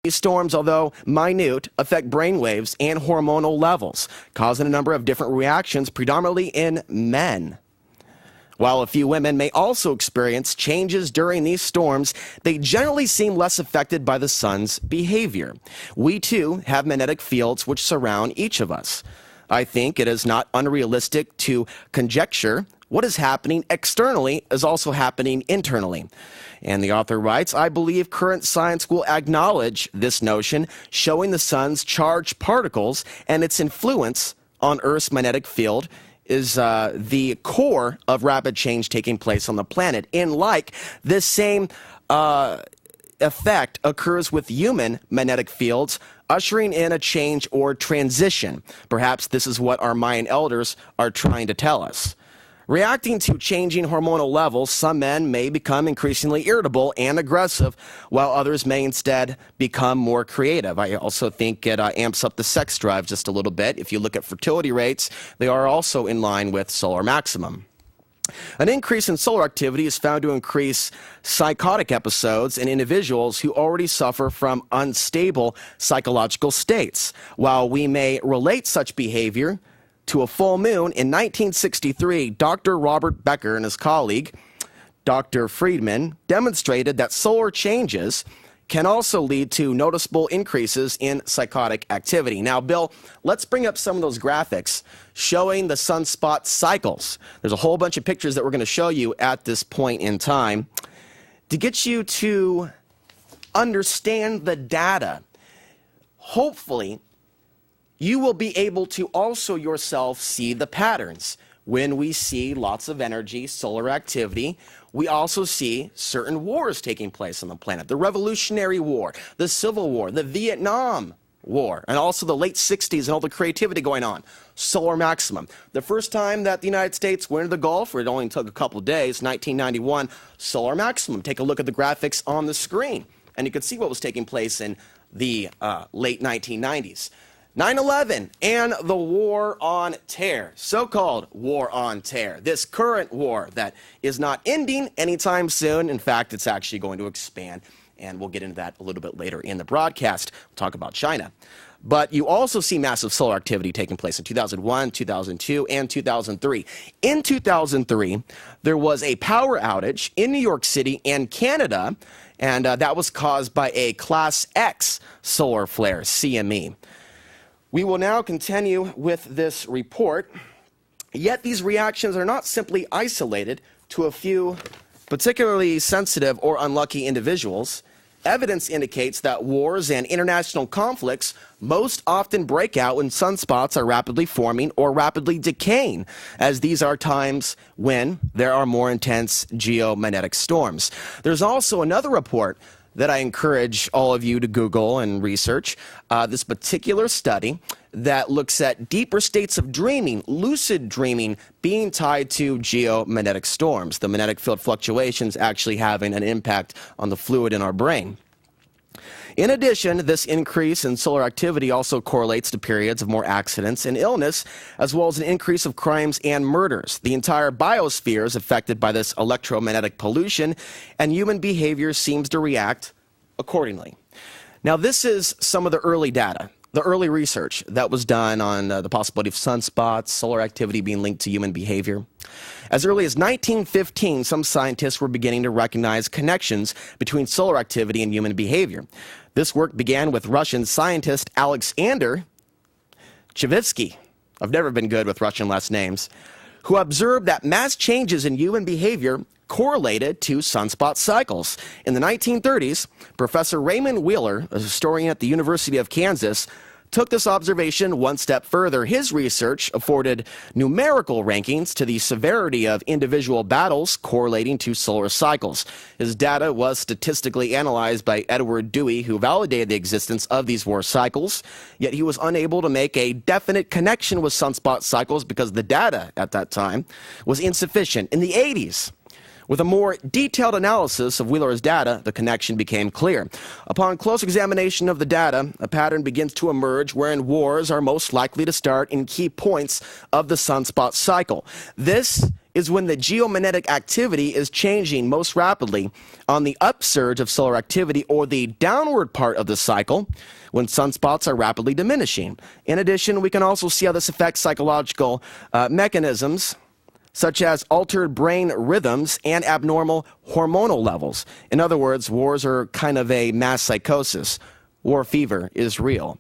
These storms, although minute, affect brainwaves and hormonal levels, causing a number of different reactions, predominantly in men. While a few women may also experience changes during these storms, they generally seem less affected by the sun's behavior. We, too, have magnetic fields which surround each of us. I think it is not unrealistic to conjecture what is happening externally is also happening internally. And the author writes, I believe current science will acknowledge this notion, showing the sun's charged particles and its influence on Earth's magnetic field is the core of rapid change taking place on the planet. And like this same effect occurs with human magnetic fields, ushering in a change or transition. Perhaps this is what our Mayan elders are trying to tell us. Reacting to changing hormonal levels, some men may become increasingly irritable and aggressive, while others may instead become more creative. I also think it amps up the sex drive just a little bit. If you look at fertility rates, they are also in line with solar maximum. An increase in solar activity is found to increase psychotic episodes in individuals who already suffer from unstable psychological states. While we may relate such behavior to a full moon, in 1963, Dr. Robert Becker and his colleague, Dr. Friedman, demonstrated that solar changes can also lead to noticeable increases in psychotic activity. Now, Bill, let's bring up some of those graphics showing the sunspot cycles. There's a whole bunch of pictures that we're going to show you at this point in time to get you to understand the data. Hopefully, you will be able to also yourself see the patterns. When we see lots of energy, solar activity, we also see certain wars taking place on the planet. The Revolutionary War, the Civil War, the Vietnam War, and also the late 60s and all the creativity going on. Solar maximum. The first time that the United States went into the Gulf, it only took a couple of days, 1991, solar maximum. Take a look at the graphics on the screen, and you can see what was taking place in the late 1990s. 9/11 and the War on Terror, so-called War on Terror. This current war that is not ending anytime soon. In fact, it's actually going to expand, and we'll get into that a little bit later in the broadcast. We'll talk about China. But you also see massive solar activity taking place in 2001, 2002, and 2003. In 2003, there was a power outage in New York City and Canada, and that was caused by a Class X solar flare, CME. We will now continue with this report, yet these reactions are not simply isolated to a few particularly sensitive or unlucky individuals. Evidence indicates that wars and international conflicts most often break out when sunspots are rapidly forming or rapidly decaying, as these are times when there are more intense geomagnetic storms. There's also another report that I encourage all of you to Google and research, this particular study that looks at deeper states of dreaming, lucid dreaming, being tied to geomagnetic storms, the magnetic field fluctuations actually having an impact on the fluid in our brain. In addition, this increase in solar activity also correlates to periods of more accidents and illness, as well as an increase of crimes and murders. The entire biosphere is affected by this electromagnetic pollution, and human behavior seems to react accordingly. Now, this is some of the early data, the early research that was done on the possibility of sunspots, solar activity being linked to human behavior. As early as 1915, some scientists were beginning to recognize connections between solar activity and human behavior. This work began with Russian scientist Alexander Chivitsky. I've never been good with Russian last names, who observed that mass changes in human behavior correlated to sunspot cycles. In the 1930s, Professor Raymond Wheeler, a historian at the University of Kansas, took this observation one step further. His research afforded numerical rankings to the severity of individual battles correlating to solar cycles. His data was statistically analyzed by Edward Dewey, who validated the existence of these war cycles, yet he was unable to make a definite connection with sunspot cycles because the data at that time was insufficient. In the 80s, with a more detailed analysis of Wheeler's data, the connection became clear. Upon close examination of the data, a pattern begins to emerge wherein wars are most likely to start in key points of the sunspot cycle. This is when the geomagnetic activity is changing most rapidly on the upsurge of solar activity, or the downward part of the cycle when sunspots are rapidly diminishing. In addition, we can also see how this affects psychological mechanisms such as altered brain rhythms and abnormal hormonal levels. In other words, wars are kind of a mass psychosis. War fever is real.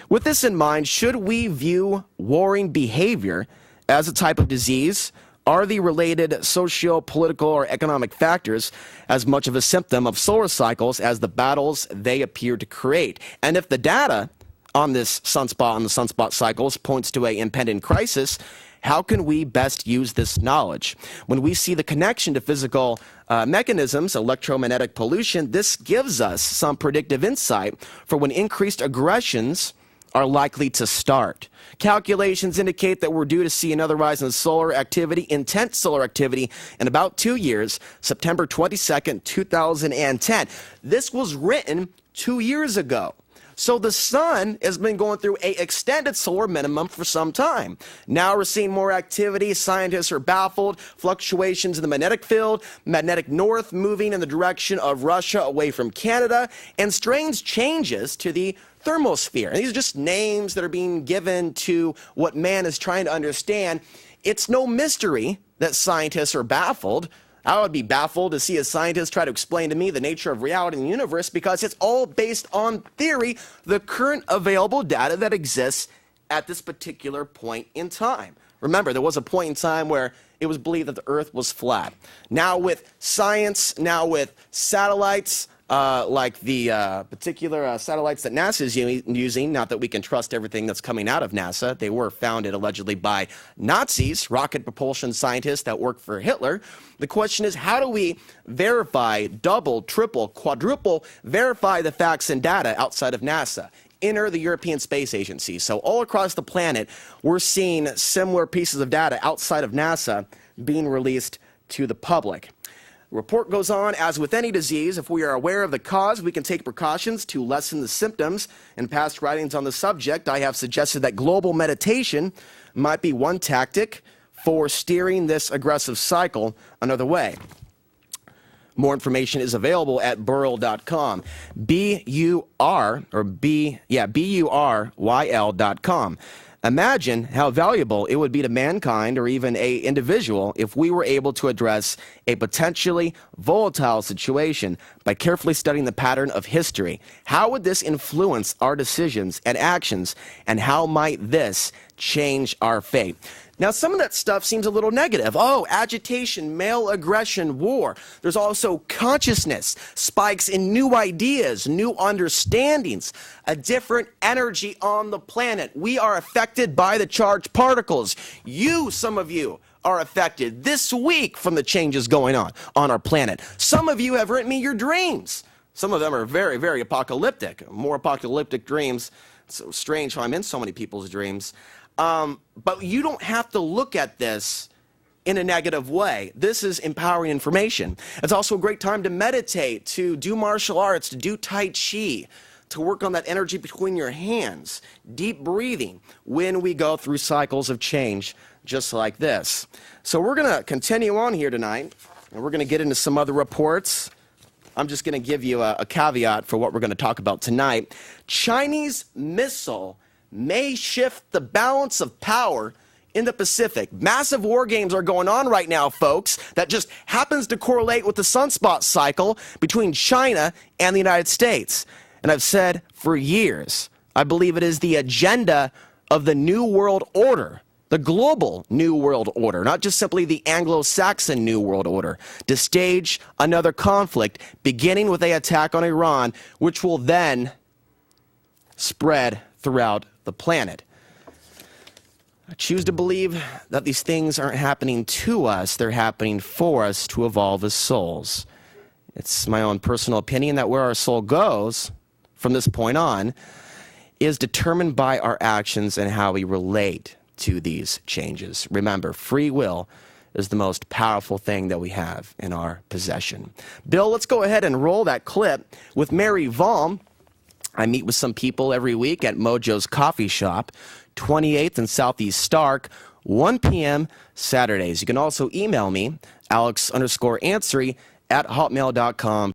With this in mind, should we view warring behavior as a type of disease? Are the related socio-political or economic factors as much of a symptom of solar cycles as the battles they appear to create? And if the data on this sunspot and the sunspot cycles points to an impending crisis, how can we best use this knowledge? When we see the connection to physical mechanisms, electromagnetic pollution, this gives us some predictive insight for when increased aggressions are likely to start. Calculations indicate that we're due to see another rise in solar activity, intense solar activity, in about 2 years, September 22nd, 2010. This was written 2 years ago. So the sun has been going through an extended solar minimum for some time. Now we're seeing more activity. Scientists are baffled. Fluctuations in the magnetic field, magnetic north moving in the direction of Russia away from Canada, and strange changes to the thermosphere. And these are just names that are being given to what man is trying to understand. It's no mystery that scientists are baffled. I would be baffled to see a scientist try to explain to me the nature of reality in the universe, because it's all based on theory, the current available data that exists at this particular point in time. Remember, there was a point in time where it was believed that the Earth was flat. Now with science, now with satellites, like the particular satellites that NASA is using, not that we can trust everything that's coming out of NASA. They were founded allegedly by Nazis, rocket propulsion scientists that worked for Hitler. The question is, how do we verify, double, triple, quadruple, verify the facts and data outside of NASA? Enter the European Space Agency. So all across the planet, we're seeing similar pieces of data outside of NASA being released to the public. The report goes on, as with any disease, if we are aware of the cause, we can take precautions to lessen the symptoms. In past writings on the subject, I have suggested that global meditation might be one tactic for steering this aggressive cycle another way. More information is available at burl.com. B-U-R-Y-L.com. Imagine how valuable it would be to mankind, or even an individual, if we were able to address a potentially volatile situation by carefully studying the pattern of history. How would this influence our decisions and actions, and how might this change our fate? Now, some of that stuff seems a little negative. Oh, agitation, male aggression, war. There's also consciousness, spikes in new ideas, new understandings, a different energy on the planet. We are affected by the charged particles. Some of you, are affected this week from the changes going on our planet. Some of you have written me your dreams. Some of them are very, very apocalyptic, more apocalyptic dreams. It's so strange how I'm in so many people's dreams. But you don't have to look at this in a negative way. This is empowering information. It's also a great time to meditate, to do martial arts, to do Tai Chi, to work on that energy between your hands, deep breathing when we go through cycles of change just like this. So we're going to continue on here tonight, and we're going to get into some other reports. I'm just going to give you a caveat for what we're going to talk about tonight. Chinese missile may shift the balance of power in the Pacific. Massive war games are going on right now, folks, that just happens to correlate with the sunspot cycle between China and the United States. And I've said for years, I believe it is the agenda of the New World Order, the global New World Order, not just simply the Anglo-Saxon New World Order, to stage another conflict, beginning with an attack on Iran, which will then spread throughout the planet. I choose to believe that these things aren't happening to us, they're happening for us to evolve as souls. It's my own personal opinion that where our soul goes from this point on is determined by our actions and how we relate to these changes. Remember, free will is the most powerful thing that we have in our possession. Bill, let's go ahead and roll that clip with Mary Vaughan. I meet with some people every week at Mojo's Coffee Shop, 28th and Southeast Stark. 1 p.m. Saturdays. You can also email me, Alex_Ansary at hotmail.com.